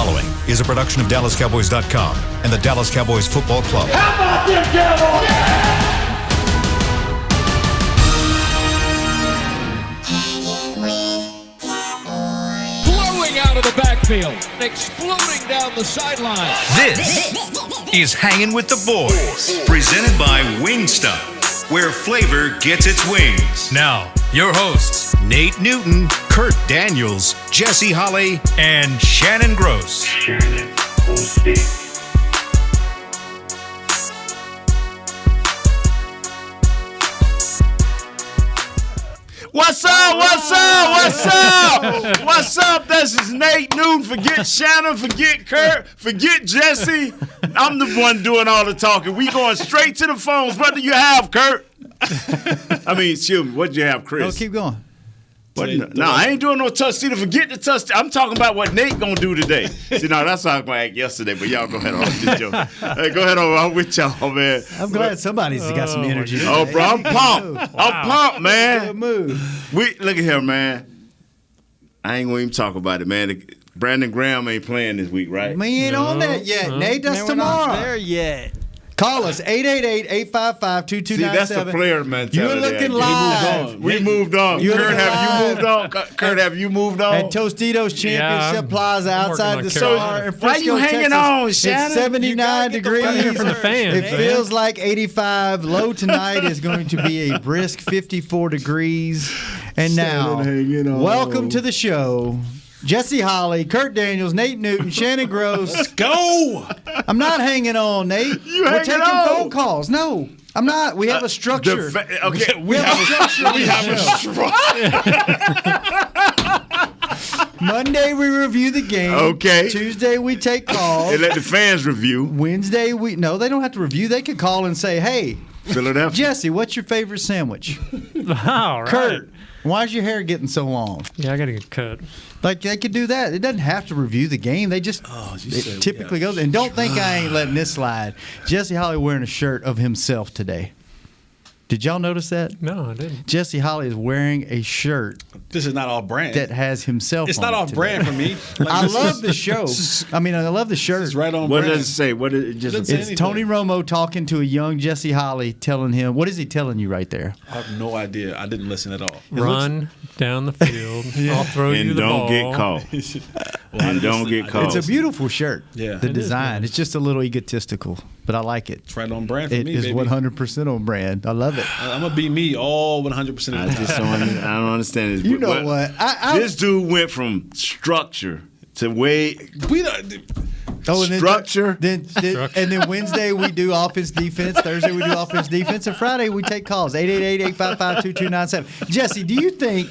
following is a production of DallasCowboys.com and the Dallas Cowboys Football Club. How about them Cowboys? Blowing out of the backfield, exploding down the sideline. This is Hangin' with the Boys, presented by Wingstop, where flavor gets its wings. Now, your hosts, Nate Newton, Kurt Daniels, Jesse Holley, and Shannon Gross. What's up? What's up? What's up? What's up? This is Nate Newton. Forget Shannon. Forget Kurt. Forget Jesse. I'm the one doing all the talking. We going straight to the phones. What do you have, Kurt? I mean, excuse me. What do you have, Chris? No, keep going. No, I ain't doing no touch. See, forget the touch. I'm talking about what Nate gonna do today. See, no, that's how I was gonna act yesterday. But y'all go ahead on this joke. Hey, go ahead on. I'm with y'all, man. I'm glad somebody's got some energy. Oh, bro, I'm pumped. I'm pumped, man. Good move. Look at here, man. I ain't gonna even talk about it, man. Brandon Graham ain't playing this week, right? We ain't on that yet. Nate, that's tomorrow. We're not there yet. Call us, 888-855-2297. See, that's the player mentality. You're looking live. We moved on. Kurt, have you moved on? Kurt, have you moved on? At Tostitos Championship Plaza outside the Star in Frisco, why you hanging Texas. on, Shannon? It's 79 degrees. Hear from the fans, It man. feels like 85. Low tonight is going to be a brisk 54 degrees. And now, welcome to the show. Jesse Holley, Kurt Daniels, Nate Newton, Shannon Gross. Let's go. I'm not hanging on, Nate. We're taking phone calls. No, I'm not. We have a structure. Okay, we have a structure. We have a structure. Monday we review the game. Okay. Tuesday we take calls. And let the fans review. Wednesday they don't have to review. They could call and say, "Hey, Philadelphia. Jesse, what's your favorite sandwich?" All right. Kurt, why's your hair getting so long? Yeah, I got to get cut. Like, they could do that. It doesn't have to review the game. They just typically go. And don't think I ain't letting this slide. Jesse Holley wearing a shirt of himself today. Did y'all notice that? No, I didn't. Jesse Holley is wearing a shirt This is not all brand. that has himself It's on not it all today. brand for me. I love the show. I mean, I love the shirt. It's right on What brand. does it say? What is it? Just Doesn't say It's Tony Romo talking to a young Jesse Holley, telling him, what is he telling you right there? I have no idea. I didn't listen at all. Run down the field. I'll throw you and the don't ball. get caught. And don't get caught. It's a beautiful shirt. Yeah. The It is design. nice. It's just a little egotistical, but I like it. It's right on brand for It me, is baby. 100% on brand. I love it. I'm going to be me all 100% of the I time. just don't understand this. You know what? This dude went from structure to way We don't- Oh, and structure. Then Wednesday we do offense, defense. Thursday we do offense, defense. And Friday we take calls. 888-855-2297. Jesse, do you think?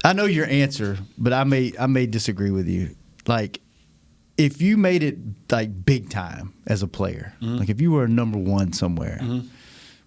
I know your answer, but I may disagree with you. Like, if you made it like big time as a player, like if you were number one somewhere,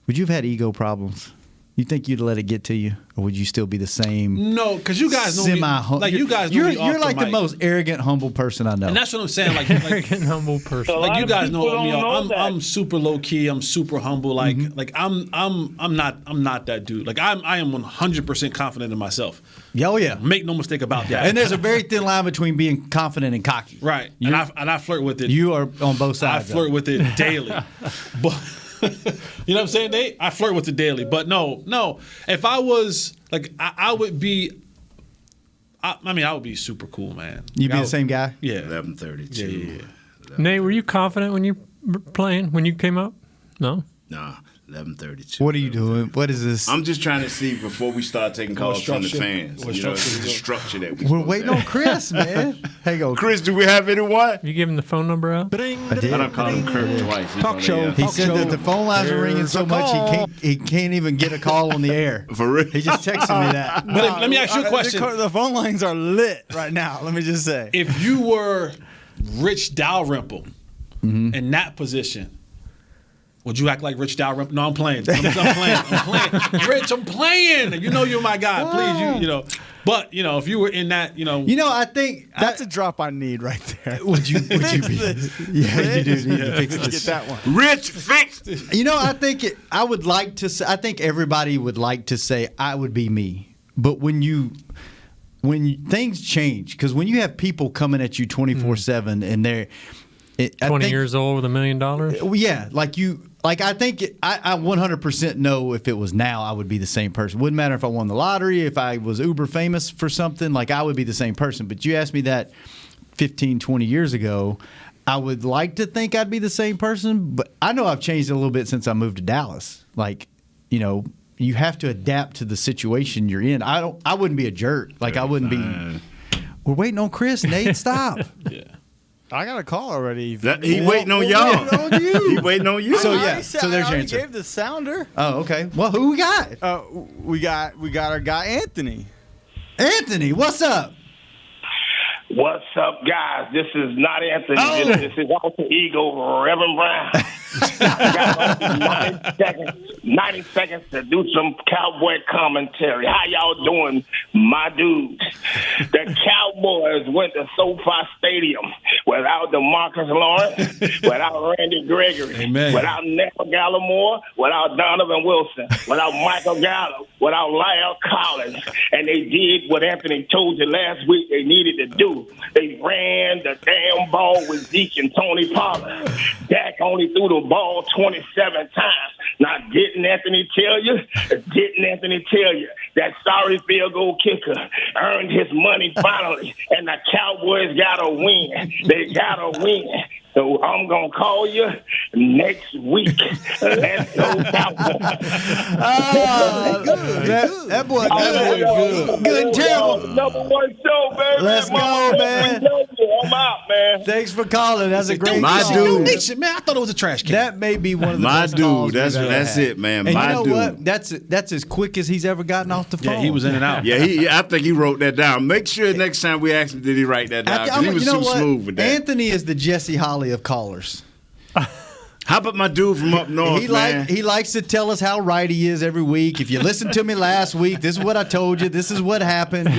would you have had ego problems? You think you'd let it get to you, or would you still be the same? No, because you guys know me. Like, you guys know me off You're like the mic. most arrogant, humble person I know. And that's what I'm saying. Like Arrogant, humble person. like you guys know people me. don't know that. I'm super low key. I'm super humble. Like I'm not that dude. Like I am 100% confident in myself. Oh yeah. Make no mistake about that. And there's a very thin line between being confident and cocky. Right. And I flirt with it. You are on both I sides. flirt with it daily. But you know what I'm saying, Nate? I flirt with it daily. But no. If I was like I would be I would be super cool, man. You'd be I the would- same guy? Yeah. 11:32. Yeah. Nate, were you confident when you were playing, when you came up? No? Nah, 11:32. What are you doing? What is this? I'm just trying to see before we start taking calls from the structure? fans. What You know, structure it's the is it? structure that we. We're waiting on Chris, man. Hang on. Chris, do we have anyone? You giving the phone number out? I did. I done called him Kurt twice. Talk show. He said that the phone lines are ringing so much he can't even get a call on the air. For real. He just texted me that. But let me ask you a question. The phone lines are lit right now. Let me just say. If you were Rich Dalrymple in that position, would you act like Rich Dalrymple? No, I'm playing. I'm playing. Rich, I'm playing. You know you're my guy. Please, you know. But, you know, if you were in that, I think That's a drop I need right there. would you be? Yeah, you do need to fix Get this. that one. Rich fixed. I think I would like to say, I think everybody would like to say I would be me. But when you when things change, because when you have people coming at you 24/7 and they're 20 years old with $1 million. Yeah, I think I 100% know if it was now, I would be the same person. Wouldn't matter if I won the lottery, if I was uber famous for something, like I would be the same person. But you asked me that 15, 20 years ago, I would like to think I'd be the same person, but I know I've changed a little bit since I moved to Dallas. Like, you know, you have to adapt to the situation you're in. I wouldn't be a jerk. Like, I wouldn't be. We're waiting on Chris. Nate, stop. Yeah. I got a call already. He waiting on y'all. He waiting on you. So, I yeah. already said- So there's I your already answer. gave the sounder. Oh, okay. Well, who we got? We got our guy Anthony. Anthony, what's up? What's up, guys? This is not Anthony. Oh. This is alter ego, Reverend Brown. I got 90 seconds to do some Cowboy commentary. How y'all doing, my dudes? The Cowboys went to SoFi Stadium without DeMarcus Lawrence, without Randy Gregory, Amen. without Neville Gallimore, without Donovan Wilson, without Michael Gallup, without Lyle Collins. And they did what Anthony told you last week they needed to do. They ran the damn ball with Zeke and Tony Pollard. Dak only threw the ball 27 times. Now, didn't Anthony tell you that sorry field goal kicker earned his money finally, and the Cowboys got to win. They got to win. So I'm going to call you next week. Let's go, Cowboys. That boy good. Good, terrible. Number one show, baby. Let's go, man. I'm out, man. Thanks for calling. That's a great My call. dude. Donation, man. I thought it was a trash can. That may be one of the My best dude. calls That's we've ever had. it, man. And My you know dude. what? That's as quick as he's ever gotten off the phone. Yeah, he was in and out. Yeah, I think he wrote that down. Make sure next time we ask him, did he write that down? 'Cause he was too smooth with that. Anthony is the Jesse Holly of callers. How about my dude from up north, man? He likes to tell us how right he is every week. If you listened to me last week, this is what I told you. This is what happened.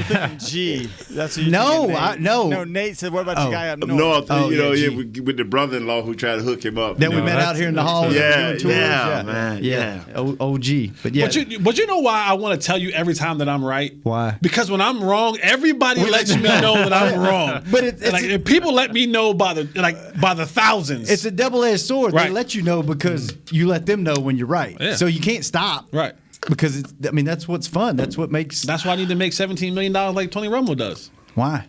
G. That's what you No, Nate. no. No, Nate said, what about your guy up Up north? north, Oh, you know, yeah, yeah, with the brother-in-law who tried to hook him up. Then you we know. met out here in the hall. Yeah, doing tours. yeah, man, yeah. OG. But yeah. But you know why I want to tell you every time that I'm right? Why? Because when I'm wrong, everybody lets me know that I'm wrong. But it's like if people let me know by the thousands. It's a double-edged sword. They Right. let you know because you let them know when you're right. Yeah. So you can't stop. right. Because that's what's fun. That's what makes. That's why I need to make $17 million like Tony Romo does. Why?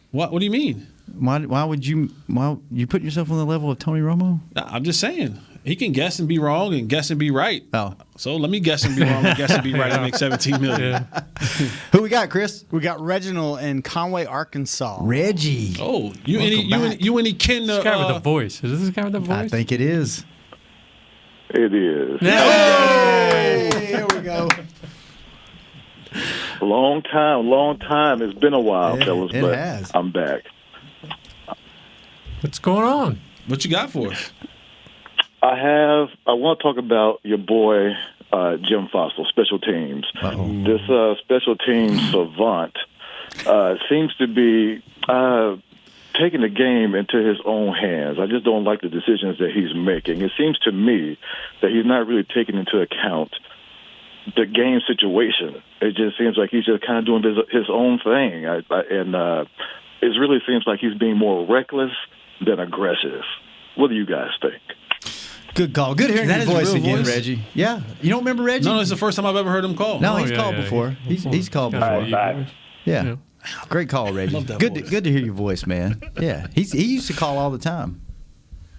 What do you mean? Why would you? Why you put yourself on the level of Tony Romo? I'm just saying. He can guess and be wrong and guess and be right. Oh. So let me guess and be wrong and guess and be right and make $17 million. Yeah. Who we got, Chris? We got Reginald in Conway, Arkansas. Reggie. Oh, Welcome you any kin This guy with the voice. Is this guy with the voice? I think it is. It is. Hey, here we go. Long time. It's been a while, fellas, it but has. I'm back. What's going on? What you got for us? I want to talk about your boy, Jim Fossil, special teams. Uh-oh. This special team savant seems to be taking the game into his own hands. I just don't like the decisions that he's making. It seems to me that he's not really taking into account the game situation. It just seems like he's just kind of doing his own thing. It really seems like he's being more reckless than aggressive. What do you guys think? Good call. Good hearing That your is voice real again, voice? Reggie. Yeah. You don't remember Reggie? No, it's the first time I've ever heard him call. No, Oh, he's yeah, called yeah, before. yeah. He's called Kinda before. like you. Yeah. Yeah. Great call, Reggie. love that Good voice. to hear your voice, man. Yeah. He used to call all the time.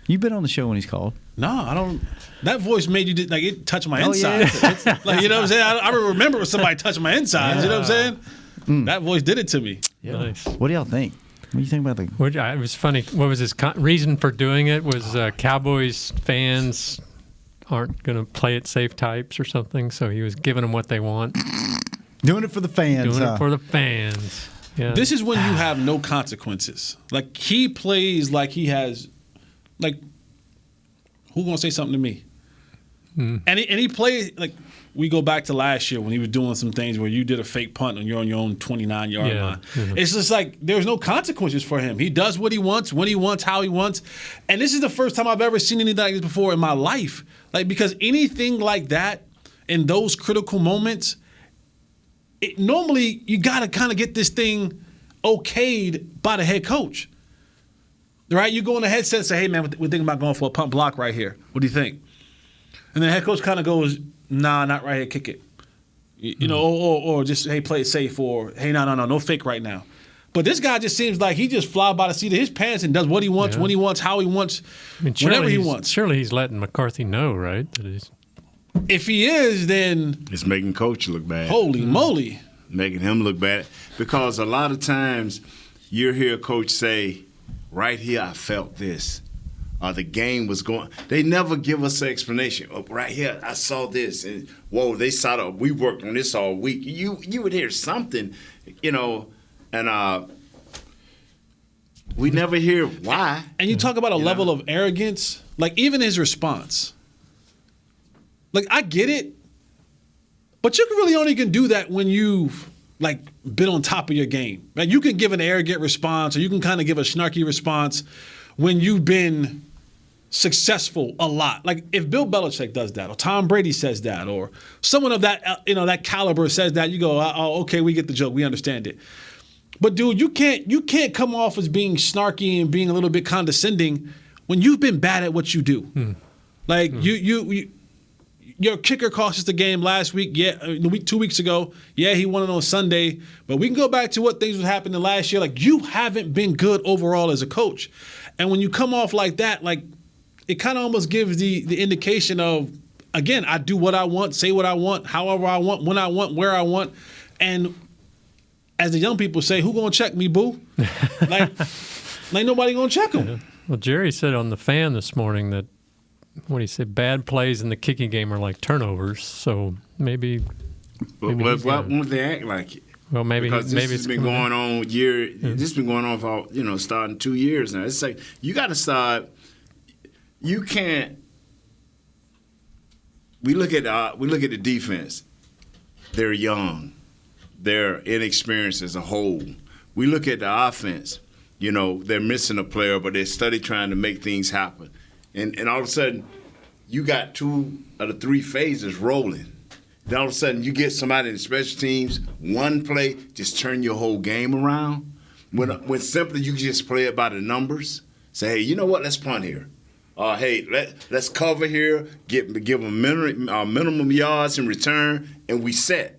You've been on the show when he's called. No, I don't. That voice made you like it touched my Oh, yeah. insides. Like you know what I'm saying? I remember somebody touching my insides. You know what I'm saying? That voice did it to me. Nice. What do y'all think? What do you think about the? It was funny. What was his reason for doing it? Was Cowboys fans aren't going to play it safe types or something? So he was giving them what they want, Doing it for the fans. doing huh? it for the fans. Yeah. This is when you have no consequences. Like he plays like he has, like, who gonna say something to me? And he plays like we go back to last year when he was doing some things where you did a fake punt and you're on your own 29-yard Yeah. line. Mhm. It's just like there's no consequences for him. He does what he wants, when he wants, how he wants. And this is the first time I've ever seen anything like this before in my life. Like because anything like that in those critical moments, normally you got to kind of get this thing okayed by the head coach. Right? You go in the headset and say, hey, man, we're thinking about going for a punt block right here. What do you think? And the head coach kind of goes, nah, not right here, kick it. You know, or just, hey, play it safe, or, hey, no fake right now. But this guy just seems like he just flies by the seat of his pants and does what he wants, when he wants, how he wants, whenever he wants. Surely he's letting McCarthy know, right? That he's... If he is, then it's making Coach look bad. Holy moly. Making him look bad. Because a lot of times you hear Coach say, right here I felt this. Or the game was going. They never give us an explanation. Oh, right here I saw this. And whoa, they saw that. We worked on this all week. You would hear something, you know, and we never hear why. And you talk about a level of arrogance, like even his response. Like, I get it, but you can really only can do that when you've, like, been on top of your game. Right? You can give an arrogant response, or you can kind of give a snarky response when you've been successful a lot. Like, if Bill Belichick does that, or Tom Brady says that, or someone of that, that caliber says that, you go, oh, okay, we get the joke, we understand it. But dude, you can't come off as being snarky and being a little bit condescending when you've been bad at what you do. Like, your kicker cost us the game last week. 2 weeks ago. Yeah, he won it on Sunday. But we can go back to what things was happening last year. Like, you haven't been good overall as a coach. And when you come off like that, like, it kind of almost gives the indication of, again, I do what I want, say what I want, however I want, when I want, where I want. And as the young people say, who gonna check me, boo? like nobody gonna check him. Yeah. Well, Jerry said on the Fan this morning that, what he said, bad plays in the kicking game are like turnovers. So maybe why won't they act like it? Well, maybe because this has been going on This has been going on for starting 2 years now. It's like you got to start. You can't. We look at the defense. They're young. They're inexperienced as a whole. We look at the offense. They're missing a player, but they're steady trying to make things happen. And all of a sudden, you got 2 of the 3 phases rolling. Then all of a sudden, you get somebody in the special teams, one play, just turn your whole game around. When simply you just play it by the numbers. Say, hey, you know what? Let's punt here. Hey, let's cover here. Give them minimum yards in return, and we set.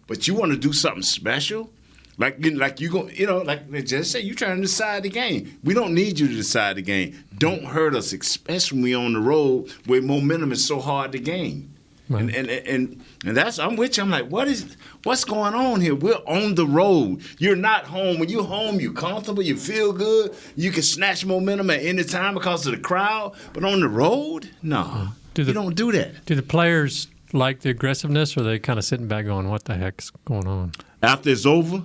But you want to do something special? Like you go, like they just say, you're trying to decide the game. We don't need you to decide the game. Don't hurt us, especially when we're on the road where momentum is so hard to gain. Right. And that's, I'm with you. I'm like, what's going on here? We're on the road. You're not home. When you're home, you're comfortable, you feel good. You can snatch momentum at any time because of the crowd. But on the road, no, you don't do that. Do the players like the aggressiveness, or are they kind of sitting back going, what the heck's going on? After it's over,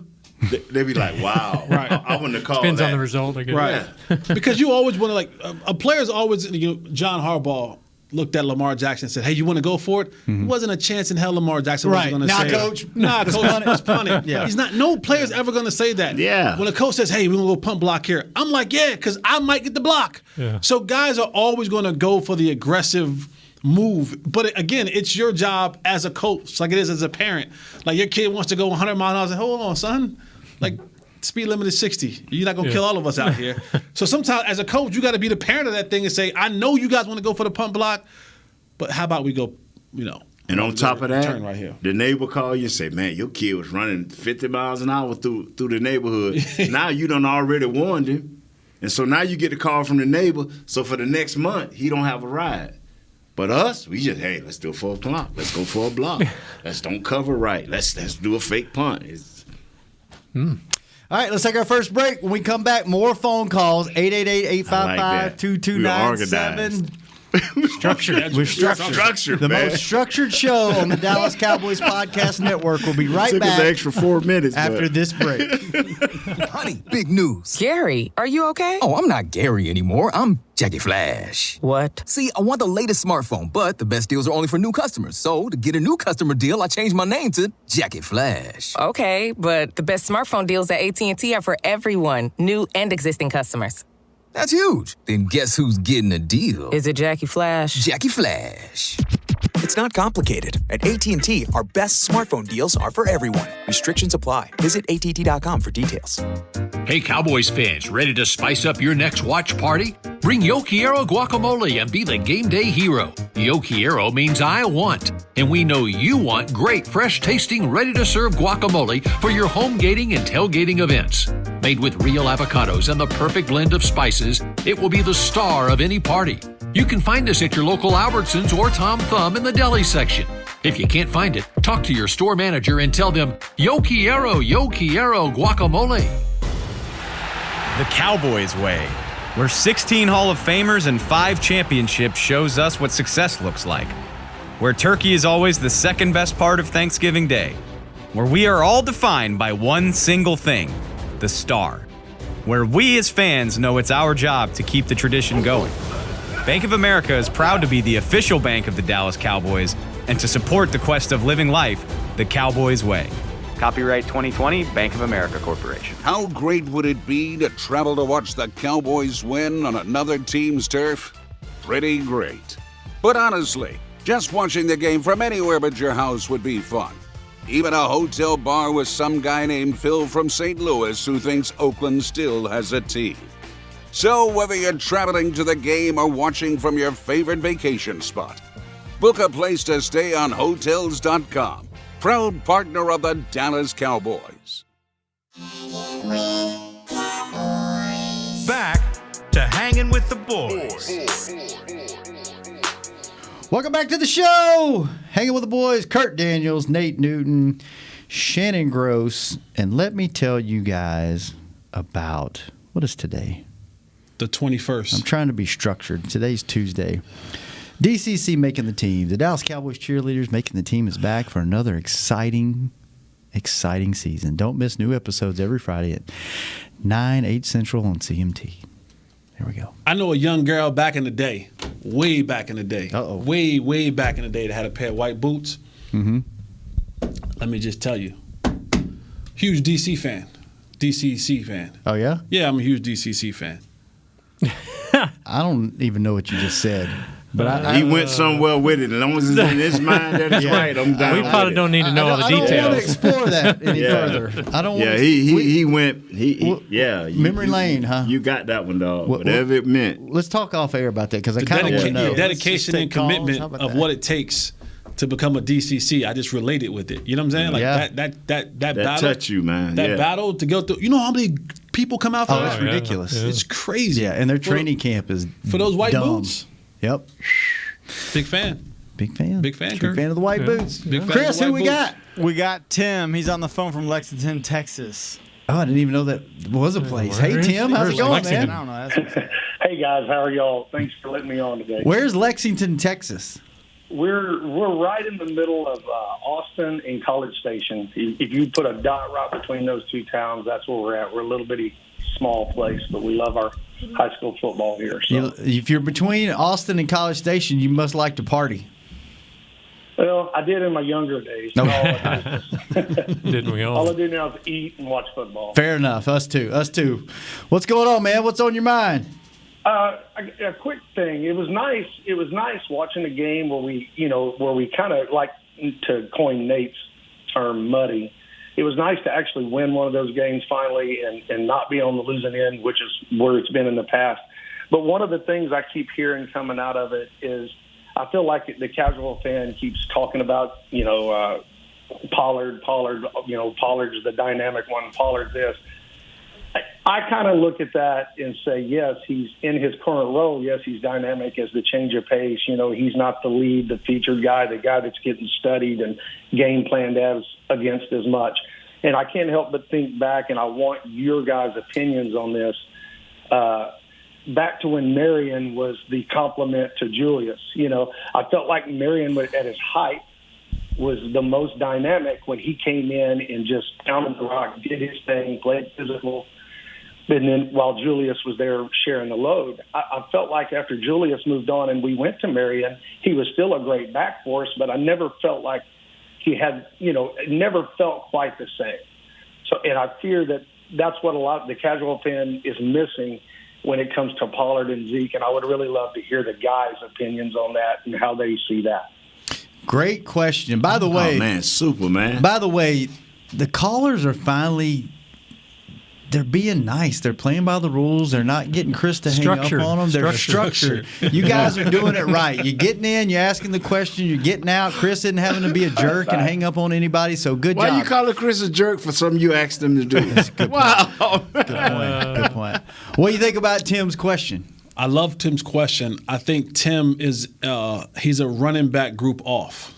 they be like, wow. Right. I wouldn't have called Depends that. on the result, I guess. Right. Yeah. Because you always want to, a player's always, John Harbaugh looked at Lamar Jackson and said, hey, you want to go for it? Mm-hmm. There wasn't a chance in hell Lamar Jackson was going to say, coach. Nah, coach, it's punting. Yeah. He's not, no player's ever going to say that. Yeah. When a coach says, hey, we're going to go punt block here, I'm like, yeah, because I might get the block. Yeah. So guys are always going to go for the aggressive move. But again, it's your job as a coach, like it is as a parent. Like your kid wants to go 100 miles an hour. I say, hold on, son. Like, speed limit is 60. You're not going to kill all of us out here. So sometimes as a coach, you got to be the parent of that thing and say, I know you guys want to go for the punt block, but how about we go, And on top of that, right here. The neighbor call you and say, man, your kid was running 50 miles an hour through the neighborhood. Now you done already warned him. And so now you get a call from the neighbor. So for the next month, he don't have a ride. But us, we just, hey, let's do it for a block. Let's go for a block. Let's don't cover right. Let's do a fake punt. All right, let's take our first break. When we come back, more phone calls, 888-855-2297. Structured. We're structured. The most structured show on the Dallas Cowboys Podcast Network. We'll be right back. Took us an extra 4 minutes. After this break. Honey, big news. Gary, are you okay? Oh, I'm not Gary anymore. I'm Jackie Flash. What? See, I want the latest smartphone, but the best deals are only for new customers. So, to get a new customer deal, I changed my name to Jackie Flash. Okay, but the best smartphone deals at AT&T are for everyone, new and existing customers. That's huge. Then guess who's getting a deal? Is it Jackie Flash? Jackie Flash. It's not complicated. At AT&T, our best smartphone deals are for everyone. Restrictions apply. Visit att.com for details. Hey, Cowboys fans, ready to spice up your next watch party? Bring Yo Quiero guacamole and be the game day hero. Yo Quiero means I want, and we know you want great, fresh-tasting, ready-to-serve guacamole for your home gating and tailgating events. Made with real avocados and the perfect blend of spices, it will be the star of any party. You can find us at your local Albertsons or Tom Thumb in the deli section. If you can't find it, talk to your store manager and tell them, Yo Quiero guacamole. The Cowboys way, where 16 Hall of Famers and 5 championships shows us what success looks like. Where turkey is always the second best part of Thanksgiving Day. Where we are all defined by one single thing, the star. Where we as fans know it's our job to keep the tradition going. Bank of America is proud to be the official bank of the Dallas Cowboys and to support the quest of living life the Cowboys way. Copyright 2020, Bank of America Corporation. How great would it be to travel to watch the Cowboys win on another team's turf? Pretty great. But honestly, just watching the game from anywhere but your house would be fun. Even a hotel bar with some guy named Phil from St. Louis who thinks Oakland still has a team. So whether you're traveling to the game or watching from your favorite vacation spot, book a place to stay on Hotels.com. Proud partner of the Dallas Cowboys. Back to Hanging with the Boys. Welcome back to the show. Hanging with the boys, Kurt Daniels, Nate Newton, Shannon Gross. And let me tell you guys about, what is today? The 21st. I'm trying to be structured. Today's Tuesday. DCC making the team. The Dallas Cowboys cheerleaders making the team is back for another exciting season. Don't miss new episodes every Friday at 9, 8 Central on CMT. There we go. I know a young girl back in the day, way back in the day, way back in the day that had a pair of white boots. Mm-hmm. Let me just tell you, huge DCC fan. Oh, yeah? Yeah, I'm a huge DCC fan. I don't even know what you just said. But he went somewhere with it. As long as it's in his mind that it's right, I'm down. We probably don't need to know all the details. I don't want to explore that any further. I don't. Yeah, want he went. Memory lane, huh? You got that one, dog. Whatever it meant. Let's talk off air about that because I kind of want to know. The dedication and commitment of what it takes to become a DCC. I just related with it. You know what I'm saying? Like that battle. Touch you, man. That battle to go through. You know how many people come out for that? It's ridiculous. Yeah. It's crazy. Yeah, and their training camp is for those white dumb. boots. Yep. Big fan. Big fan. Big fan. Big fan of the white boots. Big fan Chris, of the who white we boots. got? We got Tim. He's on the phone from Lexington, Texas. Oh, I didn't even know that was a place. Hey, Tim, how's it going, man? I don't know. Hey guys, how are y'all? Thanks for letting me on today. Where's Lexington, Texas? We're right in the middle of Austin and College Station. If you put a dot right between those two towns, that's where we're at. We're a little bitty small place, but we love our high school football here. So. If you're between Austin and College Station, you must like to party. Well, I did in my younger days. No. Didn't we all? All I do now is eat and watch football. Fair enough. Us too. What's going on, man? What's on your mind? A quick thing. It was nice. It was nice watching a game where we kind of, like to coin Nate's term, muddy. It was nice to actually win one of those games finally and not be on the losing end, which is where it's been in the past. But one of the things I keep hearing coming out of it is I feel like the casual fan keeps talking about, Pollard, Pollard's the dynamic one, Pollard's this. I kind of look at that and say, yes, he's in his current role. Yes, he's dynamic as the change of pace. He's not the lead, the featured guy, the guy that's getting studied and game planned against as much. And I can't help but think back, and I want your guys' opinions on this, back to when Marion was the complement to Julius. I felt like Marion at his height was the most dynamic when he came in and just pounded the rock, did his thing, played physical. And then while Julius was there sharing the load, I felt like after Julius moved on and we went to Marion, he was still a great back for us, but I never felt like he had, it never felt quite the same. So, and I fear that that's what a lot of the casual fan is missing when it comes to Pollard and Zeke. And I would really love to hear the guys' opinions on that and how they see that. Great question. By the way, oh man, super man. By the way, the callers are finally. They're being nice. They're playing by the rules. They're not getting Chris to hang up on them. They're structured. You guys are doing it right. You're getting in. You're asking the question. You're getting out. Chris isn't having to be a jerk and hang up on anybody. So good job. Why you calling Chris a jerk for something you asked him to do? Wow. Good point. Good point. What do you think about Tim's question? I love Tim's question. I think Tim is he's a running back group off.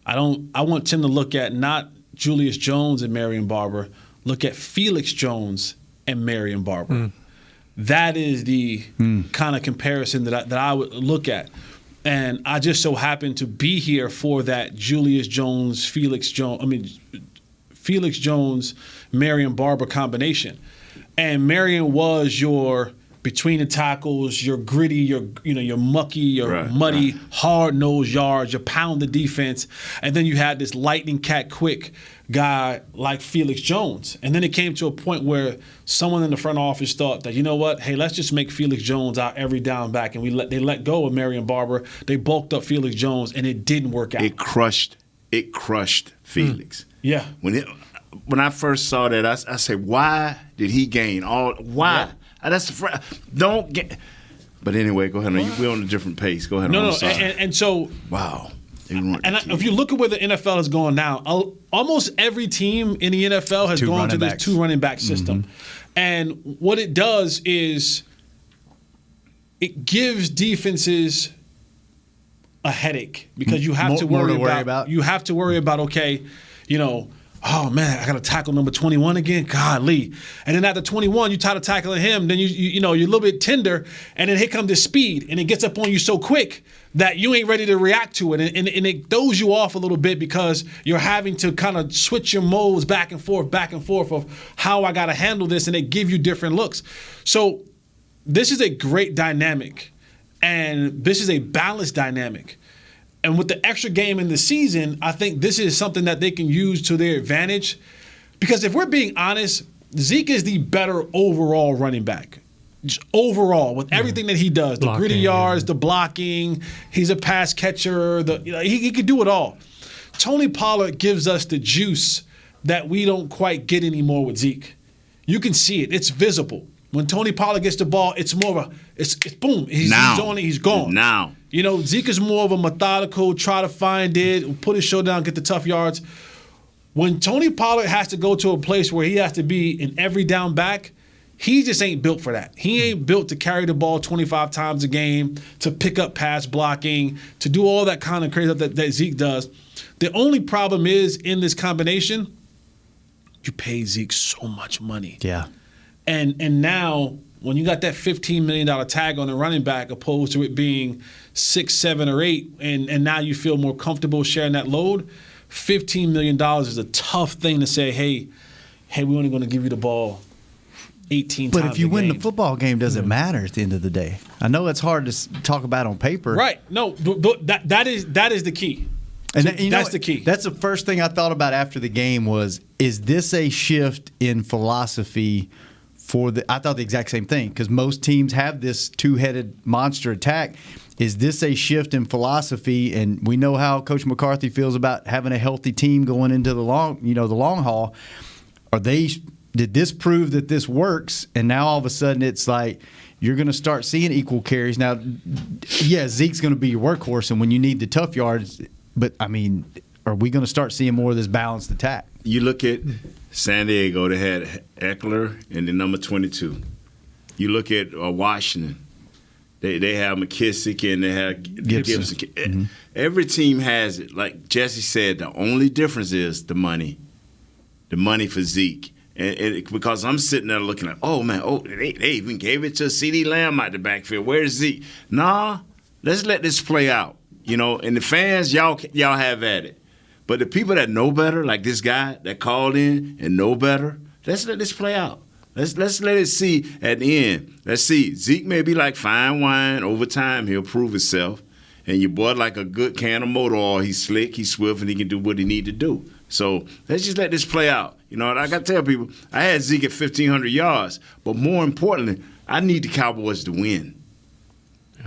I want Tim to look at not Julius Jones and Marion Barber. Look at Felix Jones and Marion Barber. That is the kind of comparison that I would look at. And I just so happen to be here for that Julius Jones, Felix Jones, Marion Barber combination. And Marion was your between the tackles, your gritty, your mucky, your muddy, hard-nosed yards, your pound the defense. And then you had this lightning cat quick guy like Felix Jones. And then it came to a point where someone in the front office thought that, you know what, hey, let's just make Felix Jones our every down back. And they let go of Marion Barber. They bulked up Felix Jones, and it didn't work out. It crushed Felix. Yeah. When I first saw that, I said, why did he gain all? Why? Yeah. That's the don't get. But anyway, go ahead. We're on a different pace. Go ahead. No. And so wow. If you look at where the NFL has gone now, almost every team in the NFL has gone to this two running back system. And what it does is it gives defenses a headache because you have to worry about. You have to worry about, okay, oh man, I got to tackle number 21 again. Golly. And then after 21, you try to tackle him. Then you're a little bit tender. And then here comes the speed. And it gets up on you so quick that you ain't ready to react to it. And it throws you off a little bit because you're having to kind of switch your modes back and forth of how I got to handle this. And they give you different looks. So this is a great dynamic. And this is a balanced dynamic. And with the extra game in the season, I think this is something that they can use to their advantage. Because if we're being honest, Zeke is the better overall running back. Just overall, with everything that he does, the gritty yards, the blocking, he's a pass catcher, he can do it all. Tony Pollard gives us the juice that we don't quite get anymore with Zeke. You can see it. It's visible. When Tony Pollard gets the ball, it's more of it's boom. He's on it, he's gone. Now. Zeke is more of a methodical, try to find it, put his shoulder down, get the tough yards. When Tony Pollard has to go to a place where he has to be an every down back, he just ain't built for that. He ain't built to carry the ball 25 times a game, to pick up pass blocking, to do all that kind of crazy stuff that Zeke does. The only problem is in this combination, you pay Zeke so much money. Yeah. And now when you got that $15 million tag on the running back opposed to it being 6, 7, or 8, and now you feel more comfortable sharing that load, $15 million is a tough thing to say, hey, we're only going to give you the ball 18 times. But if you win the football game, does it matter at the end of the day? I know it's hard to talk about on paper. Right. No, that is the key. And that's the key. That's the first thing I thought about after the game was, is this a shift in philosophy I thought the exact same thing, because most teams have this two-headed monster attack. Is this a shift in philosophy? And we know how Coach McCarthy feels about having a healthy team going into the long haul. Did this prove that this works? And now all of a sudden it's like you're going to start seeing equal carries. Now, yeah, Zeke's going to be your workhorse, and when you need the tough yards, but I mean, are we going to start seeing more of this balanced attack? You look at San Diego, they had Eckler and the number 22. You look at Washington, they have McKissick and they have Gibson. Mm-hmm. Every team has it. Like Jesse said, the only difference is the money for Zeke. And because I'm sitting there looking at, they even gave it to CeeDee Lamb out the backfield. Where's Zeke? Nah, let's let this play out. And the fans, y'all have at it. But the people that know better, like this guy that called in and know better, let's let this play out. Let's let it see at the end. Let's see. Zeke may be like fine wine. Over time, he'll prove himself. And your boy like a good can of motor oil. He's slick, he's swift, and he can do what he need to do. So let's just let this play out. I got to tell people, I had Zeke at 1,500 yards. But more importantly, I need the Cowboys to win.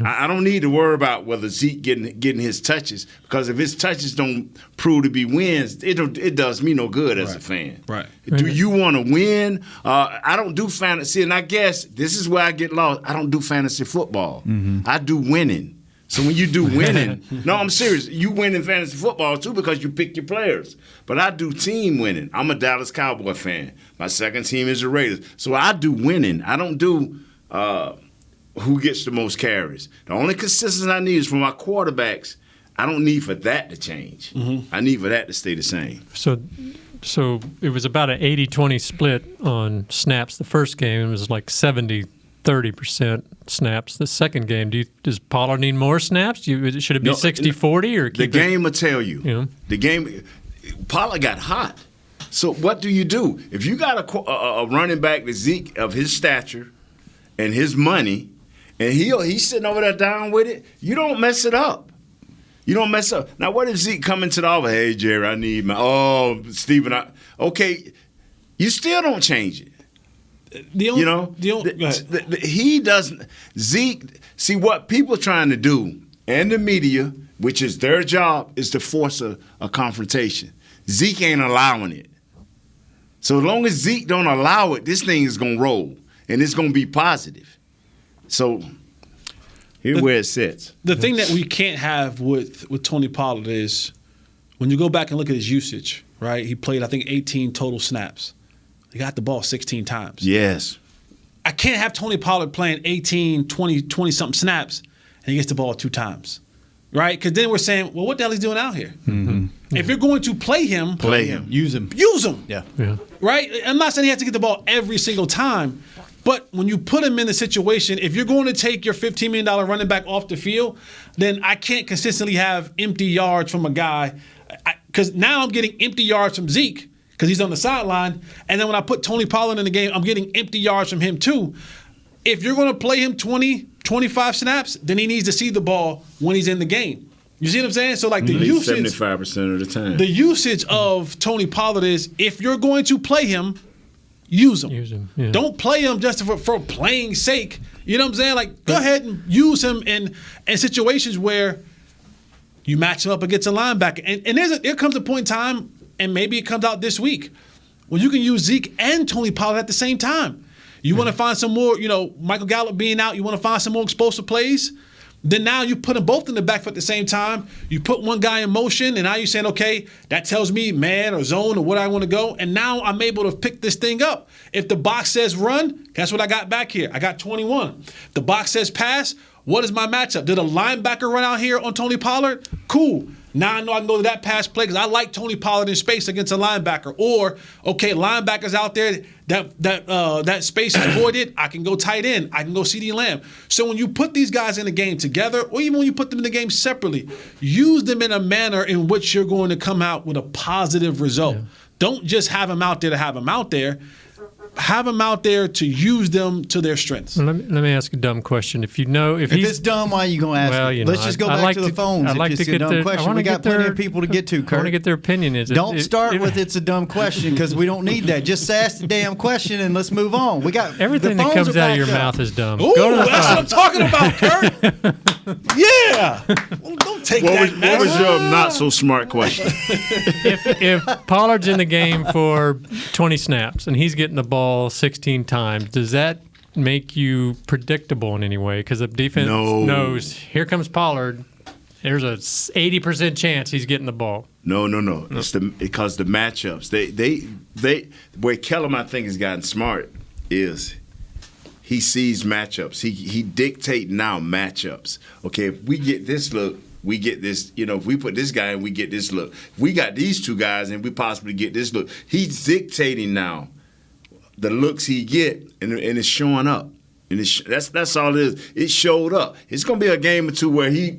I don't need to worry about whether Zeke getting his touches, because if his touches don't prove to be wins, it does me no good as a fan. Right. Do you want to win? I don't do fantasy, and I guess this is where I get lost. I don't do fantasy football. I do winning. So when you do winning, no, I'm serious. You win in fantasy football too because you pick your players. But I do team winning. I'm a Dallas Cowboy fan. My second team is the Raiders. So I do winning. I don't do who gets the most carries. The only consistency I need is for my quarterbacks. I don't need for that to change. I need for that to stay the same. So it was about an 80-20 split on snaps the first game. It was like 70-30% snaps the second game. Does Pollard need more snaps? Should it be 60-40 or the game will tell you. The game, Pollard got hot. So what do? If you got a running back that's Zeke of his stature and his money, and he's sitting over there down with it, you don't mess it up. You don't mess up. Now, what if Zeke come into the office? Hey, Jerry, I need Steven. Okay, you still don't change it. He doesn't. Zeke, see what people are trying to do, and the media, which is their job, is to force a confrontation. Zeke ain't allowing it. So as long as Zeke don't allow it, this thing is going to roll, and it's going to be positive. So here's where it sits. The thing that we can't have with Tony Pollard is when you go back and look at his usage, right? He played, I think, 18 total snaps. He got the ball 16 times. Yes. I can't have Tony Pollard playing 18, 20-something snaps, and he gets the ball 2 times, right? Because then we're saying, well, what the hell is he doing out here? If you're going to play him. Use him. Use him. Yeah. Right? I'm not saying he has to get the ball every single time, but when you put him in the situation, if you're going to take your $15 million running back off the field, then I can't consistently have empty yards from a guy. Because now I'm getting empty yards from Zeke because he's on the sideline. And then when I put Tony Pollard in the game, I'm getting empty yards from him too. If you're going to play him 20, 25 snaps, then he needs to see the ball when he's in the game. You see what I'm saying? So like the usage, 75% of the time. The usage of Tony Pollard is if you're going to play him, use him. Yeah. Don't play him just for playing sake. You know what I'm saying? Like go ahead and use him in situations where you match him up against a linebacker. And there comes a point in time, and maybe it comes out this week, where you can use Zeke and Tony Pollard at the same time. You want to find some more, Michael Gallup being out, you want to find some more explosive plays. Then now you put them both in the backfield at the same time. You put one guy in motion, and now you're saying, okay, that tells me man or zone or where I want to go. And now I'm able to pick this thing up. If the box says run, guess what I got back here? I got 21. If the box says pass, what is my matchup? Did a linebacker run out here on Tony Pollard? Cool. Now I know I can go to that pass play because I like Tony Pollard in space against a linebacker. Or, okay, linebackers out there, that space is voided, I can go tight end. I can go CeeDee Lamb. So when you put these guys in the game together, or even when you put them in the game separately, use them in a manner in which you're going to come out with a positive result. Yeah. Don't just have them out there to have them out there. Have them out there to use them to their strengths. Let me ask a dumb question. If it's dumb, why are you going to ask it? Let's just go back to the phones. If it's a dumb question, we got plenty of people to get to, Kurt. I want to get their opinion. Don't start with it's a dumb question because we don't need that. Just ask the damn question and let's move on. We got everything that comes out of your mouth is dumb. Ooh, that's what I'm talking about, Kurt. Yeah. Well, don't take that. What was your not so smart question? If Pollard's in the game for 20 snaps and he's getting the ball 16 times, does that make you predictable in any way? Because the defense knows here comes Pollard. There's a 80% chance he's getting the ball. No. It's because the matchups. They where Kellum I think has gotten smart is he sees matchups. He dictate now matchups. Okay, if we get this look, we get this. If we put this guy in, we get this look. If we got these two guys and we possibly get this look. He's dictating now the looks he get, and it's showing up. And that's all it is. It showed up. It's going to be a game or two where the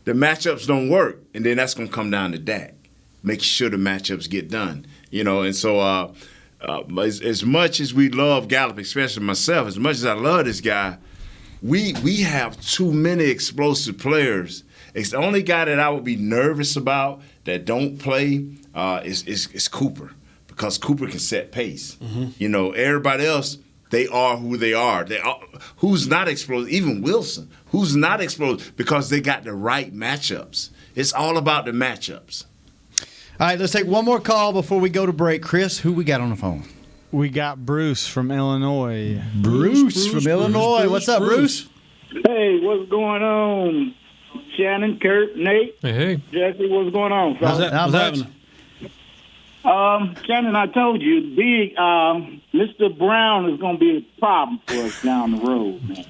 matchups don't work, and then that's going to come down to Dak, making sure the matchups get done. And so as much as we love Gallup, especially myself, as much as I love this guy, we have too many explosive players. It's the only guy that I would be nervous about that don't play is Cooper. Because Cooper can set pace. Everybody else, they are who they are. Who's not explosive? Even Wilson, who's not explosive because they got the right matchups. It's all about the matchups. All right, let's take one more call before we go to break. Chris, who we got on the phone? We got Bruce from Illinois. Bruce from Illinois. What's up, Bruce? Hey, what's going on? Shannon, Kurt, Nate, hey, Jesse, what's going on? What's happening? Shannon, I told you, Mr. Brown is going to be a problem for us down the road, man.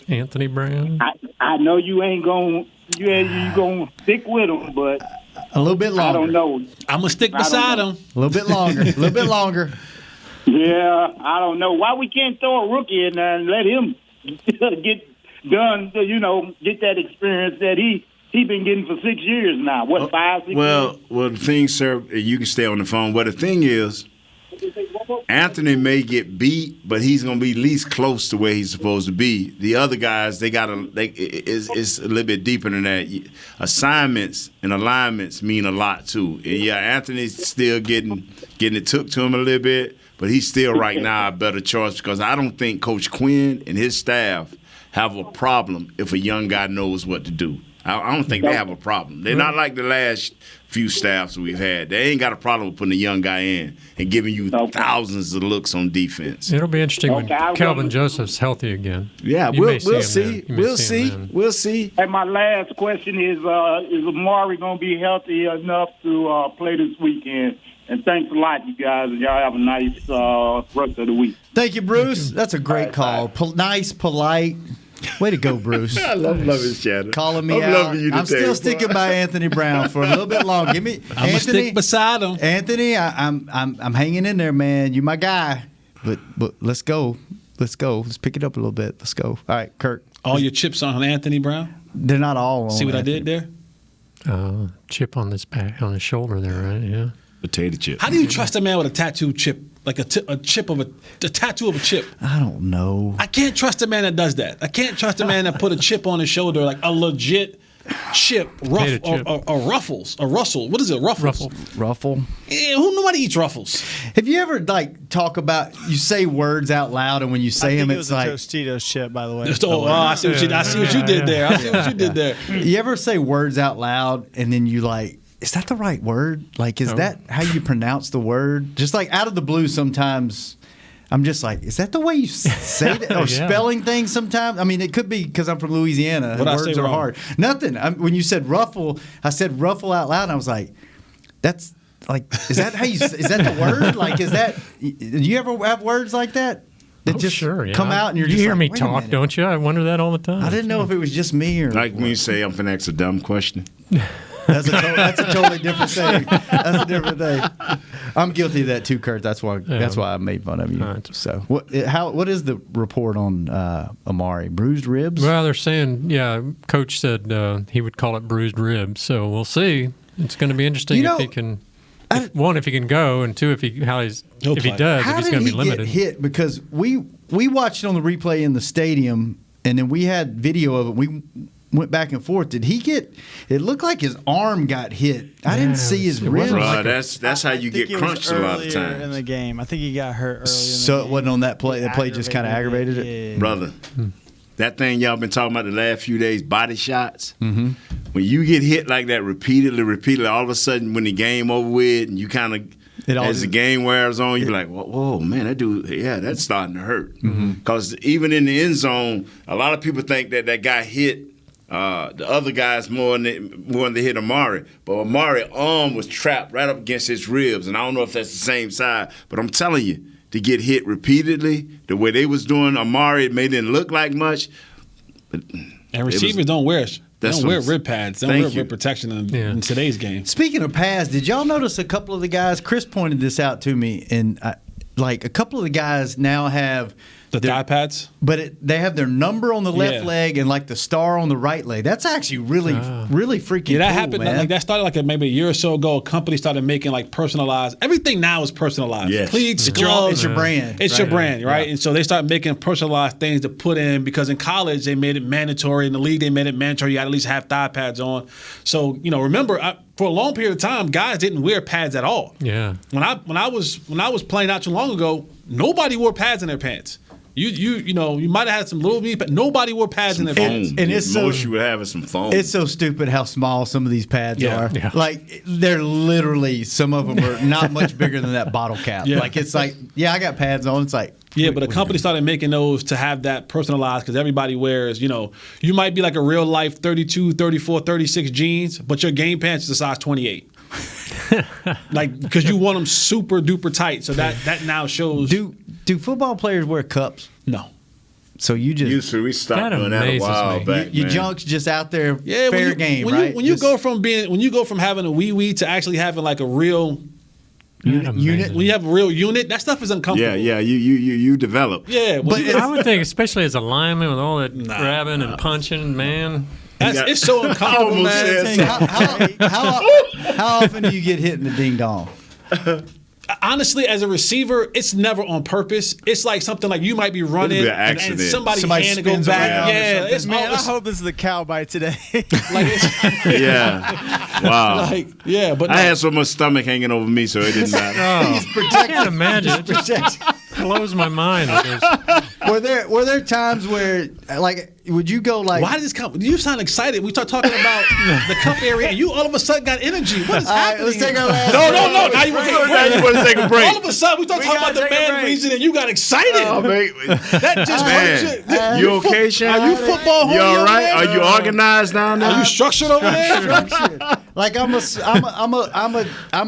Anthony Brown. I know you ain't going to stick with him, but a little bit longer. I don't know. I'm going to stick beside him. A little bit longer. A little bit longer. Yeah, I don't know. Why we can't throw a rookie in there and let him get done, get that experience that he been getting for 6 years now. What, 5, 6 years? Well, the thing, sir, you can stay on the phone. Well, the thing is, Anthony may get beat, but he's going to be at least close to where he's supposed to be. The other guys, it's a little bit deeper than that. Assignments and alignments mean a lot, too. And, yeah, Anthony's still getting it took to him a little bit, but he's still right now a better choice because I don't think Coach Quinn and his staff have a problem if a young guy knows what to do. I don't think they have a problem. They're not like the last few staffs we've had. They ain't got a problem with putting a young guy in and giving you thousands of looks on defense. It'll be interesting when Calvin Joseph's healthy again. Yeah, we'll see. We'll see. And my last question is Amari going to be healthy enough to play this weekend? And thanks a lot, you guys. And y'all have a nice rest of the week. Thank you, Bruce. That's a great call. Nice, polite. Way to go, Bruce. I love loving Shannon. Calling me out. Loving you I'm today, still sticking by Anthony Brown for a little bit long. Give me I'm gonna stick beside him. Anthony, I'm hanging in there, man. You my guy. But let's go. Let's pick it up a little bit. Let's go. All right, Kurt. All your chips on Anthony Brown? They're not all on. See what Anthony. I did there? Chip on his back, on his shoulder there, right? Yeah. Potato chip. How do you trust a man with a tattoo chip? Like a tattoo of a chip. I don't know. I can't trust a man that does that. I can't trust a man that put a chip on his shoulder, like a legit chip, or ruffles, a Russell. What is it? Ruffles. Ruffle. Yeah, nobody eats Ruffles. Have you ever talk about you say words out loud and when you say them, it's like a Tostitos chip, by the way. I see what you did there. I see what you did there. You ever say words out loud and then you like, is that the right word? Like, is that how you pronounce the word? Just like out of the blue, sometimes I'm just like, is that the way you say that? Or spelling things sometimes? I mean, it could be because I'm from Louisiana. What words are wrong? hard. Nothing. When you said ruffle, I said ruffle out loud, and I was like, that's like, is that how you? Is that the word? Like, is that? Do you ever have words like that? That just come out and you're just you hear like, me wait a talk, minute. don't you? I wonder that all the time. I didn't know if it was just me or like when you say I'm finna ask a dumb question. That's a totally different thing. That's a different thing. I'm guilty of that too, Kurt. That's why I made fun of you. Right. So what is the report on Amari? Bruised ribs? Well, they're saying, Coach said he would call it bruised ribs. So we'll see. It's going to be interesting if he can. If he can go, and two, if he does, if he's going to be limited. Get hit? Because we watched it on the replay in the stadium, and then we had video of it. We went back and forth. Did he get? It looked like his arm got hit. I didn't see his ribs. That's how you get crunched a lot of times in the game. I think he got hurt early. So it wasn't on that play. That play just kind of aggravated it, brother. That thing y'all been talking about the last few days, body shots. Mm-hmm. When you get hit like that repeatedly, all of a sudden when the game over with and you kind of, as the game wears on, you be like, whoa, man, that dude, that's starting to hurt. Because even in the end zone, a lot of people think that guy hit the other guys more than they hit Amari. But Amari's arm was trapped right up against his ribs, and I don't know if that's the same side. But I'm telling you, to get hit repeatedly, the way they was doing Amari, it made it look like much. And receivers don't wear rib pads. They don't wear rib protection in today's game. Speaking of pads, did y'all notice a couple of the guys? Chris pointed this out to me, and a couple of the guys now have The thigh pads? But they have their number on the left Yeah. leg and like the star on the right leg. That's actually really freaking Yeah, that cool, happened. man. Like that started maybe a year or so ago. A company started making like personalized. Everything now is personalized. Yes. Cleats, It's your gloves. brand. It's your Right. brand, right? Yeah. And so they started making personalized things to put in because in college they made it mandatory. In the league they made it mandatory. You got to at least have thigh pads on. So remember for a long period of time, guys didn't wear pads at all. Yeah. When I was playing not too long ago, nobody wore pads in their pants. You might have had some little bit, but nobody wore pads in their pants. And it's so most you would have is some foam. It's so stupid how small some of these pads Yeah. are. Yeah. Like they're literally, some of them are not much bigger than that bottle cap. Yeah. Like it's like, I got pads on. It's like, Yeah, but a company started making those to have that personalized because everybody wears, you might be like a real life 32, 34, 36 jeans, but your game pants is a size 28. Like, because you want them super duper tight. So that now shows. Do football players wear cups? No. So you just Used to. We stopped That doing that a amazes while me. back. your man. junk's just out there, Yeah, fair game, right? When you go from having a wee to actually having like a real unit. when you have a real unit, that stuff is uncomfortable. Yeah. You develop. Yeah, But I would think, especially as a lineman with all that grabbing and punching, man. It's so uncomfortable, almost man. said How often do you get hit in the ding dong? Honestly, as a receiver, it's never on purpose. It's like something like you might be running It'll be an and accident. somebody's Somebody hand to go spins back. around or Yeah, something. it's Man, I always hope this is the cow bite today. like it's Yeah. Wow. like yeah, but I no. had so much stomach hanging over me, so it didn't matter. I can't imagine. It just blows my mind. that there's- Were there times where, like, would you go like? Why did this come? You sound excited. We start talking about the cup area, and you all of a sudden got energy. What is All right, happening? let's take here? our last No. break. Now you want to take a Now break. you want to take a break. All of a sudden, we start talking about the man region, and you got excited. Oh, man. That just Man, you okay, Sean? Are you football? You homie all over right? there? Are you organized down there? Are you structured over there? Like I'm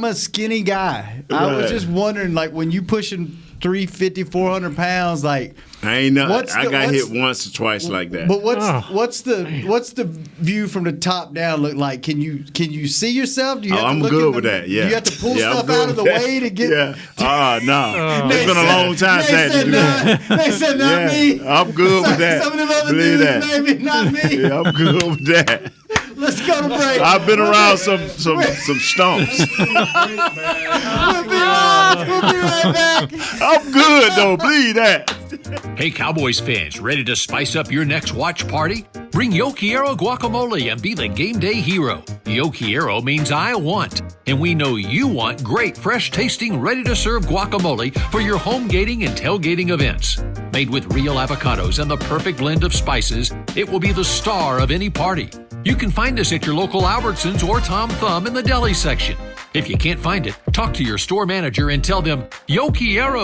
a skinny guy. I was Right. just wondering, like, when you pushing 350, 400 pounds, like, I ain't know. What's I the- got what's- hit once or twice like that. but what's the view from the top down look like? Can you see yourself? Do you have to I'm look good in with the- that. Yeah. Do you have to pull Yeah, I'm stuff good out of the with that. way to get? Yeah. No. It's been a long time since I had to do that. They said not Yeah, me. I'm good with that. Some of them other Believe dudes, that. maybe not me. Yeah, I'm good with that. Let's go to break. I've been around some stumps. We'll be right back. I'm good though. Believe that. Hey, Cowboys fans, ready to spice up your next watch party? Bring Yo Quiero guacamole and be the game day hero. Yo Quiero means I want, and we know you want great, fresh-tasting, ready-to-serve guacamole for your home gating and tailgating events. Made with real avocados and the perfect blend of spices, it will be the star of any party. You can find us at your local Albertsons or Tom Thumb in the deli section. If you can't find it, talk to your store manager and tell them, Yo Quiero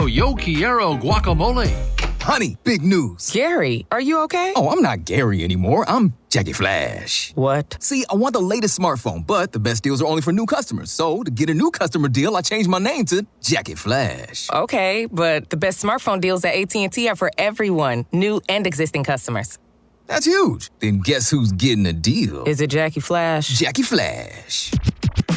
guacamole. Honey, big news. Gary, are you okay? Oh, I'm not Gary anymore. I'm Jackie Flash. What? See, I want the latest smartphone, but the best deals are only for new customers. So, to get a new customer deal, I changed my name to Jackie Flash. Okay, but the best smartphone deals at AT&T are for everyone, new and existing customers. That's huge. Then guess who's getting a deal? Is it Jackie Flash? Jackie Flash.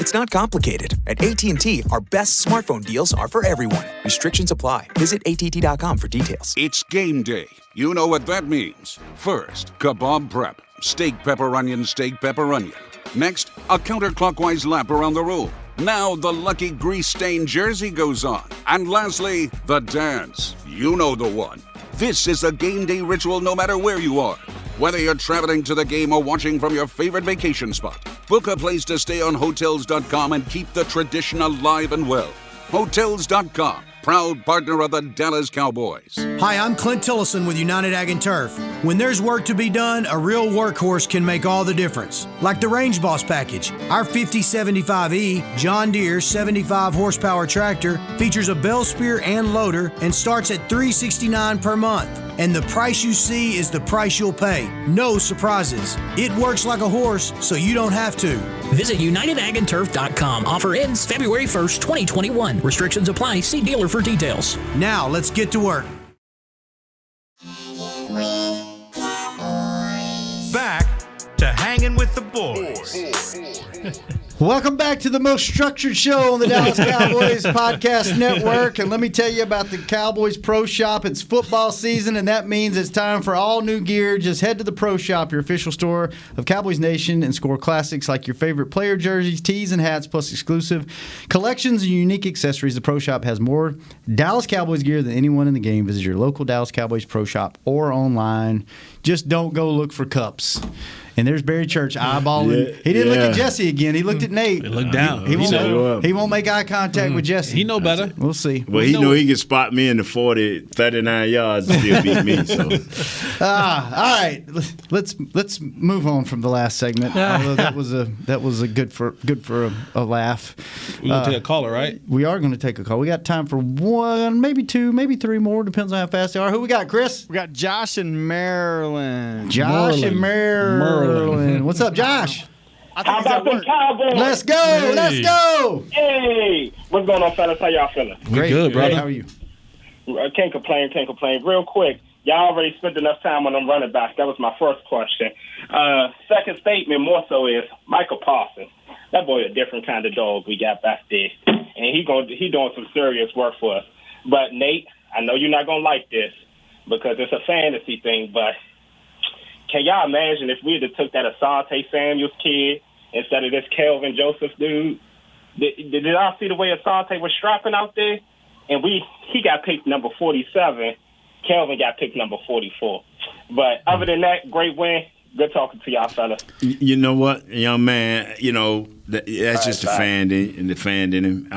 It's not complicated. At AT&T, our best smartphone deals are for everyone. Restrictions apply. Visit att.com for details. It's game day. You know what that means. First, kebab prep. Steak, pepper, onion, steak, pepper, onion. Next, a counterclockwise lap around the room. Now the lucky grease-stained jersey goes on. And lastly, the dance. You know the one. This is a game day ritual no matter where you are. Whether you're traveling to the game or watching from your favorite vacation spot, book a place to stay on Hotels.com and keep the tradition alive and well. Hotels.com, proud partner of the Dallas Cowboys. Hi, I'm Clint Tillison with United Ag and Turf. When there's work to be done, a real workhorse can make all the difference. Like the Range Boss package. Our 5075E John Deere 75 horsepower tractor features a bell spear and loader and starts at $369 per month. And the price you see is the price you'll pay. No surprises. It works like a horse, so you don't have to. Visit UnitedAgAndTurf.com. Offer ends February 1st, 2021. Restrictions apply. See dealer for details. Now, let's get to work. Back to Hanging with the Boys. Welcome back to the most structured show on the Dallas Cowboys Podcast Network. And let me tell you about the Cowboys Pro Shop. It's football season, and that means it's time for all new gear. Just head to the Pro Shop, your official store of Cowboys Nation, and score classics like your favorite player jerseys, tees, and hats, plus exclusive collections and unique accessories. The Pro Shop has more Dallas Cowboys gear than anyone in the game. Visit your local Dallas Cowboys Pro Shop or online. Just don't go look for cups. And there's Barry Church eyeballing. He didn't look at Jesse again. He looked at Nate. He looked down. He won't make eye contact with Jesse. He know better. We'll see. Well, he know he can spot me in the 40, 39 yards and still beat me. So, all right, let's move on from the last segment. Although that was a good for a laugh. We're gonna take a caller, right? We are going to take a call. We got time for one, maybe two, maybe three more. Depends on how fast they are. Who we got, Chris? We got Josh in Maryland. In Maryland. What's up, Josh? How about them Cowboys? Let's go. Hey. Let's go. Hey, what's going on, fellas? How y'all feeling? Great. Good, brother. How are you? Can't complain. Real quick, y'all already spent enough time on them running backs. That was my first question. Second statement more so is Michael Parsons. That boy a different kind of dog we got back there. And he doing some serious work for us. But, Nate, I know you're not going to like this because it's a fantasy thing, but can y'all imagine if we had took that Asante Samuels kid instead of this Kelvin Joseph dude? Did y'all see the way Asante was strapping out there? And he got picked number 47. Kelvin got picked number 44. But other than that, great win. Good talking to y'all, fellas. You know what, young man? You know that's just the fan in him.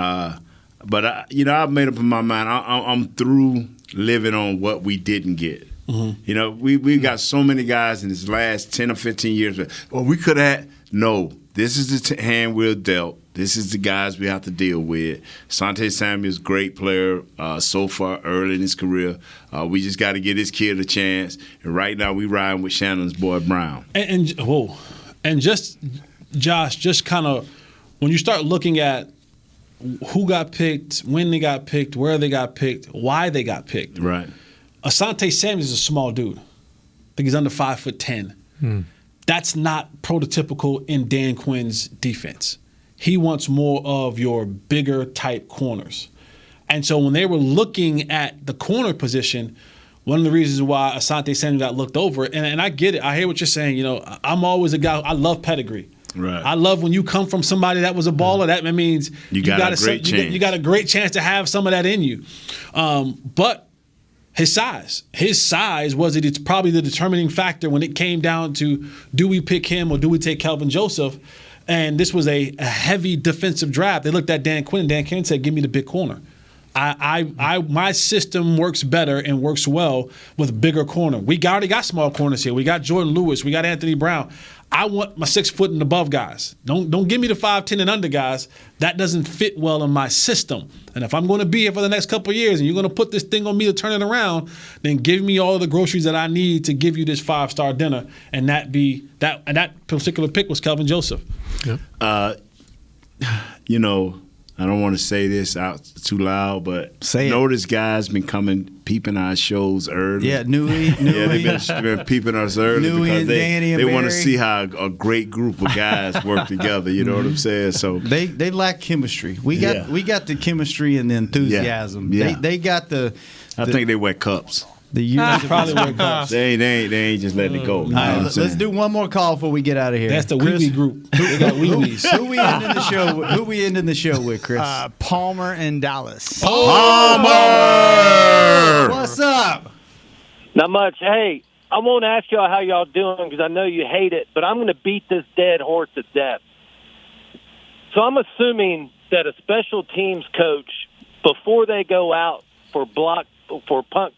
But I've made up in my mind. I'm through living on what we didn't get. Mm-hmm. You know, we got so many guys in this last 10 or 15 years. Well, we could have. No, this is the hand we're dealt. This is the guys we have to deal with. Asante Samuel's great player so far early in his career. We just got to give this kid a chance. And right now we riding with Shannon's boy Brown. And just Josh, just kind of when you start looking at who got picked, when they got picked, where they got picked, why they got picked. Right. Asante Samuels is a small dude. I think he's under 5'10". That's not prototypical in Dan Quinn's defense. He wants more of your bigger type corners. And so when they were looking at the corner position, one of the reasons why Asante Samuel got looked over, and I get it, I hear what you're saying. You know, I'm always a guy, I love pedigree. Right. I love when you come from somebody that was a baller. That means you got a great chance. You got a great chance to have some of that in you. But his size was it's probably the determining factor when it came down to do we pick him or do we take Kelvin Joseph? And this was a heavy defensive draft. They looked at Dan Quinn, and Dan Quinn said, give me the big corner. My system works better and works well with bigger corner. We already got small corners here. We got Jordan Lewis. We got Anthony Brown. I want my 6 foot and above guys. Don't give me the 5'10" and under guys. That doesn't fit well in my system. And if I'm going to be here for the next couple of years and you're going to put this thing on me to turn it around, then give me all the groceries that I need to give you this 5-star dinner. And that particular pick was Kelvin Joseph. Yep. You know, I don't want to say this out too loud, but notice guys been peeping our shows early. Yeah, Newey. Yeah, they've been peeping us early because they want to see how a great group of guys work together. You know what I'm saying? So they lack chemistry. We got the chemistry and the enthusiasm. Yeah. They got the. I think they wear cups. They probably wear cups. They ain't just letting it go. All right, let's do one more call before we get out of here. That's the wee-wee group. They got wee-wees. Who we ending the show with, Chris? Palmer in Dallas. Palmer! What's up? Not much. Hey, I won't ask y'all how y'all doing because I know you hate it, but I'm going to beat this dead horse to death. So I'm assuming that a special teams coach, before they go out for punt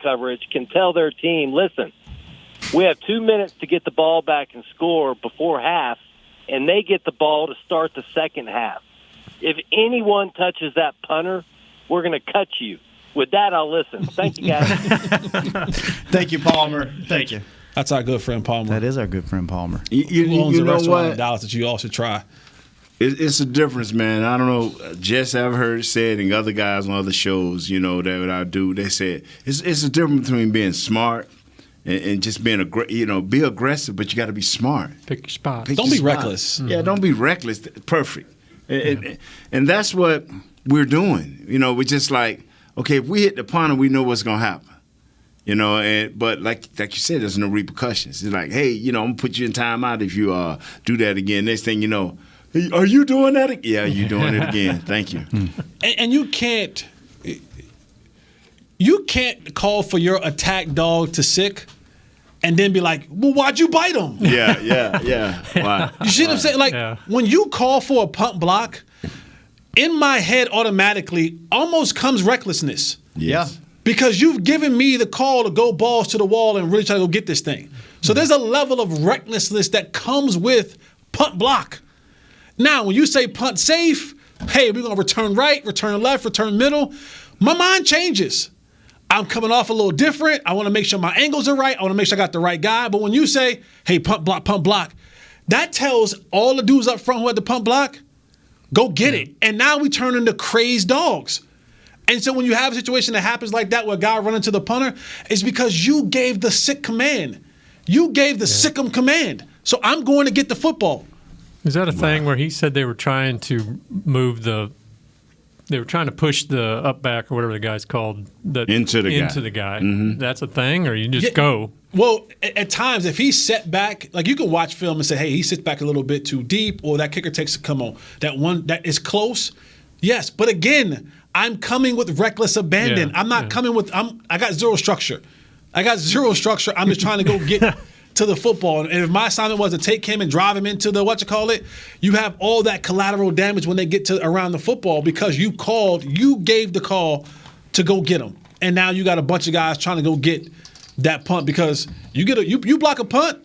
coverage, can tell their team, listen, we have 2 minutes to get the ball back and score before half, and they get the ball to start the second half. If anyone touches that punter, we're going to cut you. With that, I'll listen. Thank you, guys. Thank you, Palmer. Thank you. That's our good friend Palmer. That is our good friend Palmer. Who owns you a know restaurant what? in Dallas that you all should try. It's a difference, man. I don't know. Jess, I've heard said, and other guys on other shows, you know, that I do, they said it's a difference between being smart and just being be aggressive, but you got to be smart. Pick your spot. Don't be reckless. Yeah, don't be reckless. Perfect. And that's what we're doing. You know, we're just like, okay, if we hit the punter, we know what's going to happen. You know, but like you said, there's no repercussions. It's like, hey, you know, I'm going to put you in timeout if you do that again. Next thing you know, hey, are you doing that again? Yeah, you're doing it again. Thank you. And you can't call for your attack dog to sick and then be like, well, why'd you bite him? Yeah. Why? You see what I'm saying? Like, when you call for a punt block, in my head automatically almost comes recklessness. Yeah. Because you've given me the call to go balls to the wall and really try to go get this thing. So there's a level of recklessness that comes with punt block. Now, when you say punt safe, hey, we're going to return right, return left, return middle, my mind changes. I'm coming off a little different. I want to make sure my angles are right. I want to make sure I got the right guy. But when you say, hey, punt block, that tells all the dudes up front who had the punt block, go get it. And now we turn into crazed dogs. And so when you have a situation that happens like that where a guy running to the punter, it's because you gave the sick command. You gave the sick'em command. So I'm going to get the football. Is that a thing where he said they were trying to they were trying to push the up back or whatever the guy's called into the guy? Mm-hmm. That's a thing, or you just go? Well, at times, if he's set back, like you can watch film and say, hey, he sits back a little bit too deep, or that kicker takes a come on. That one that is close, yes. But again, I'm coming with reckless abandon. I'm not coming with I got zero structure. I'm just trying to go get to the football. And if my assignment was to take him and drive him into the you have all that collateral damage when they get to around the football because you gave the call to go get him. And now you got a bunch of guys trying to go get that punt because you block a punt,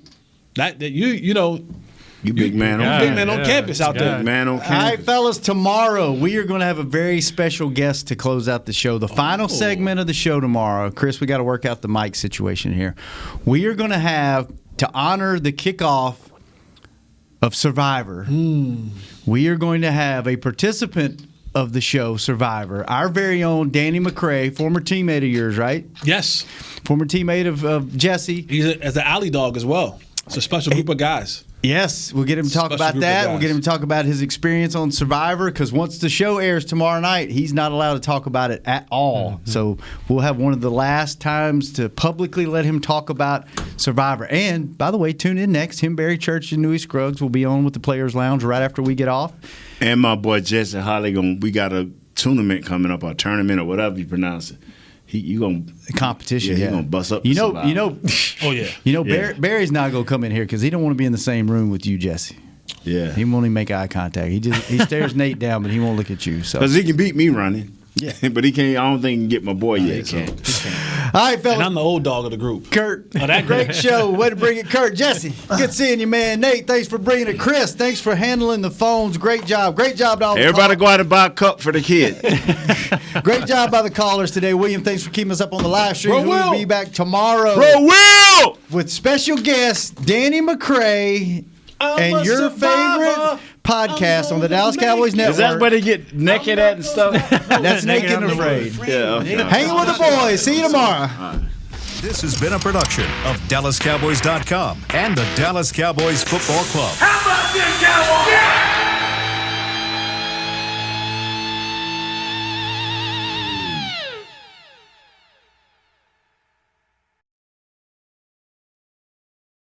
you big man on campus out there. Big man on campus. All right, fellas, tomorrow we are going to have a very special guest to close out the show. The final segment of the show tomorrow. Chris, we got to work out the mic situation here. We are going to have, to honor the kickoff of Survivor, we are going to have a participant of the show, Survivor, our very own Danny McCray, former teammate of yours, right? Yes. Former teammate of Jesse. He's as an alley dog as well. It's a special group of guys. Yes, we'll get him to talk about that. We'll get him to talk about his experience on Survivor because once the show airs tomorrow night, he's not allowed to talk about it at all. Mm-hmm. So we'll have one of the last times to publicly let him talk about Survivor. And, by the way, tune in next. Him, Barry Church, and Newey Scruggs will be on with the Players Lounge right after we get off. And my boy Jesse Holly, we got a tournament coming up, or tournament, or whatever you pronounce it. Competition. He's gonna bust up. Oh yeah. Barry's not gonna come in here because he don't want to be in the same room with you, Jesse. Yeah. He won't even make eye contact. He stares Nate down, but he won't look at you. So because he can beat me running. Yeah, but he can't. I don't think he can get my boy yet. He can't. All right, fellas. And I'm the old dog of the group. Kurt, that great show. Way to bring it, Kurt. Jesse, good seeing you, man. Nate, thanks for bringing it. Chris, thanks for handling the phones. Great job. Great job to all everybody. Go out and buy a cup for the kid. Great job by the callers today. William, thanks for keeping us up on the live stream. We'll be back tomorrow. With special guest Danny McCray and your favorite podcast on the Dallas Cowboys Network. Is that where they get naked at and stuff? That's Naked and Afraid. Yeah. Hanging with the boys. See you tomorrow. This has been a production of DallasCowboys.com and the Dallas Cowboys Football Club. How about this, Cowboys? Yeah!